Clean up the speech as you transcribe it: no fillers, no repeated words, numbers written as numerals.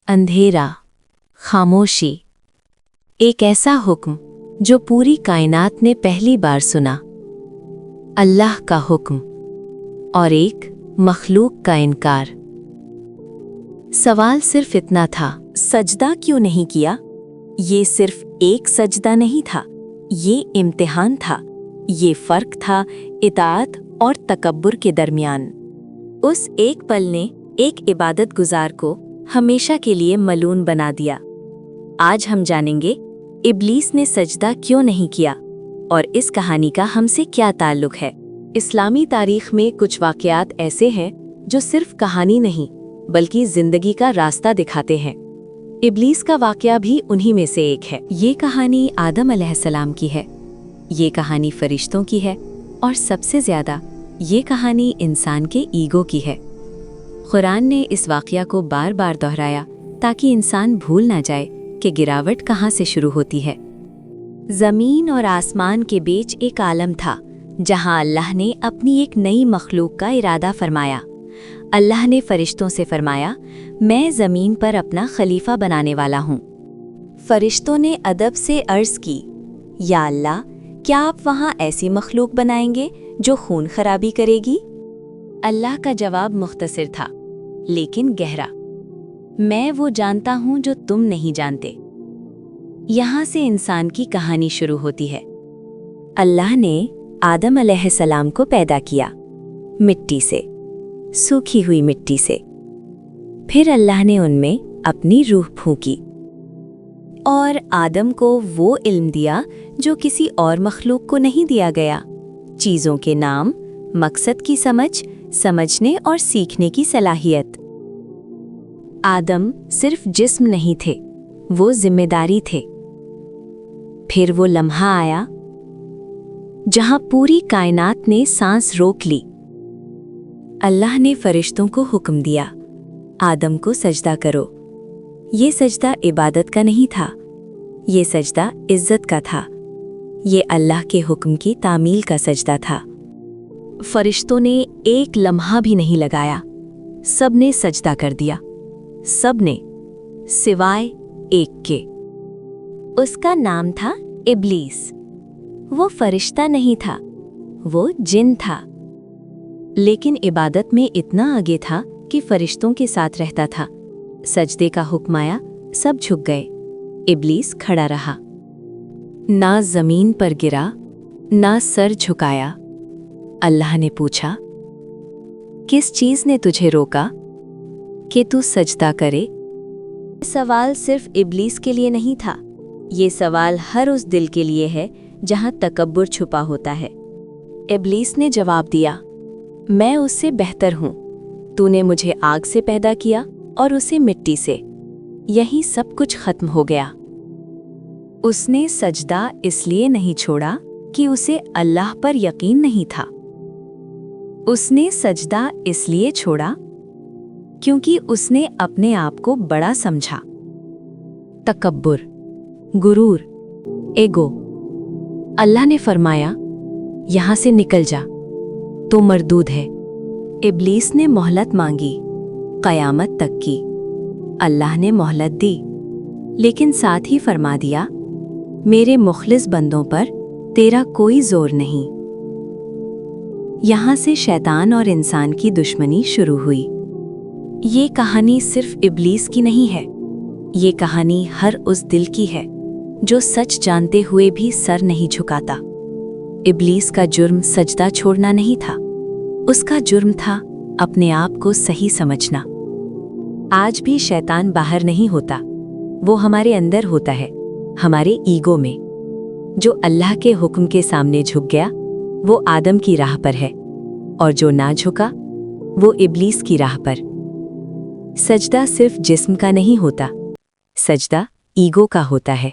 अंधेरा, खामोशी, एक ऐसा हुक्म जो पूरी कायनात ने पहली बार सुना। अल्लाह का हुक्म और एक मखलूक का इनकार। सवाल सिर्फ इतना था, सजदा क्यों नहीं किया? ये सिर्फ एक सजदा नहीं था, ये इम्तिहान था। ये फर्क था इताअत और तकब्बुर के दरमियान। उस एक पल ने एक इबादत गुजार को हमेशा के लिए मलून बना दिया। आज हम जानेंगे इब्लीस ने सजदा क्यों नहीं किया और इस कहानी का हमसे क्या ताल्लुक है। इस्लामी तारीख में कुछ वाक़यात ऐसे हैं जो सिर्फ कहानी नहीं बल्कि जिंदगी का रास्ता दिखाते हैं। इब्लीस का वाक़या भी उन्हीं में से एक है। ये कहानी आदम अलैहिस्सलाम की है, ये कहानी फरिश्तों की है और सबसे ज़्यादा ये कहानी इंसान के ईगो की है। कुरान ने इस वाक़या को बार बार दोहराया ताकि इंसान भूल ना जाए कि गिरावट कहाँ से शुरू होती है। ज़मीन और आसमान के बीच एक आलम था जहाँ अल्लाह ने अपनी एक नई मखलूक का इरादा फरमाया। अल्लाह ने फरिश्तों से फरमाया, मैं ज़मीन पर अपना खलीफा बनाने वाला हूँ। फरिश्तों ने अदब से अर्ज़ की, या अल्लाह, क्या आप वहाँ ऐसी मखलूक बनाएंगे जो खून खराबी करेगी? अल्लाह का जवाब मुख्तसर था लेकिन गहरा, मैं वो जानता हूँ जो तुम नहीं जानते। यहाँ से इंसान की कहानी शुरू होती है। अल्लाह ने आदम अलैहिस्सलाम को पैदा किया, मिट्टी से, सूखी हुई मिट्टी से। फिर अल्लाह ने उनमें अपनी रूह फूंकी और आदम को वो इल्म दिया जो किसी और मखलूक को नहीं दिया गया। चीज़ों के नाम, मकसद की समझ, समझने और सीखने की सलाहियत। आदम सिर्फ जिस्म नहीं थे, वो जिम्मेदारी थे। फिर वो लम्हा आया जहां पूरी कायनात ने सांस रोक ली। अल्लाह ने फरिश्तों को हुक्म दिया, आदम को सजदा करो। ये सजदा इबादत का नहीं था, ये सजदा इज्जत का था। ये अल्लाह के हुक्म की तामील का सजदा था। फरिश्तों ने एक लम्हा भी नहीं लगाया, सब ने सजदा कर दिया। सब ने, सिवाय एक के। उसका नाम था इब्लीस। वो फरिश्ता नहीं था, वो जिन था। लेकिन इबादत में इतना आगे था कि फरिश्तों के साथ रहता था। सजदे का हुक्म आया, सब झुक गए। इब्लीस खड़ा रहा, ना जमीन पर गिरा, ना सर झुकाया। अल्लाह ने पूछा, किस चीज ने तुझे रोका कि तू सजदा करे? सवाल सिर्फ इब्लीस के लिए नहीं था, ये सवाल हर उस दिल के लिए है जहां तकब्बुर छुपा होता है। इब्लीस ने जवाब दिया, मैं उससे बेहतर हूं। तूने मुझे आग से पैदा किया और उसे मिट्टी से। यही सब कुछ खत्म हो गया। उसने सजदा इसलिए नहीं छोड़ा कि उसे अल्लाह पर यकीन नहीं था। उसने सजदा इसलिए छोड़ा क्योंकि उसने अपने आप को बड़ा समझा। तकब्बुर, गुरूर, एगो। अल्लाह ने फरमाया, यहां से निकल जा, तो मरदूद है। इब्लीस ने मोहलत मांगी, क़यामत तक की। अल्लाह ने मोहलत दी, लेकिन साथ ही फरमा दिया, मेरे मुखलिस बंदों पर तेरा कोई जोर नहीं। यहां से शैतान और इंसान की दुश्मनी शुरू हुई। ये कहानी सिर्फ इब्लीस की नहीं है, ये कहानी हर उस दिल की है जो सच जानते हुए भी सर नहीं झुकाता। इब्लीस का जुर्म सजदा छोड़ना नहीं था, उसका जुर्म था अपने आप को सही समझना। आज भी शैतान बाहर नहीं होता, वो हमारे अंदर होता है, हमारे ईगो में। जो अल्लाह के हुक्म के सामने झुक गया वो आदम की राह पर है, और जो ना झुका वो इब्लीस की राह पर। सजदा सिर्फ जिस्म का नहीं होता, सजदा ईगो का होता है।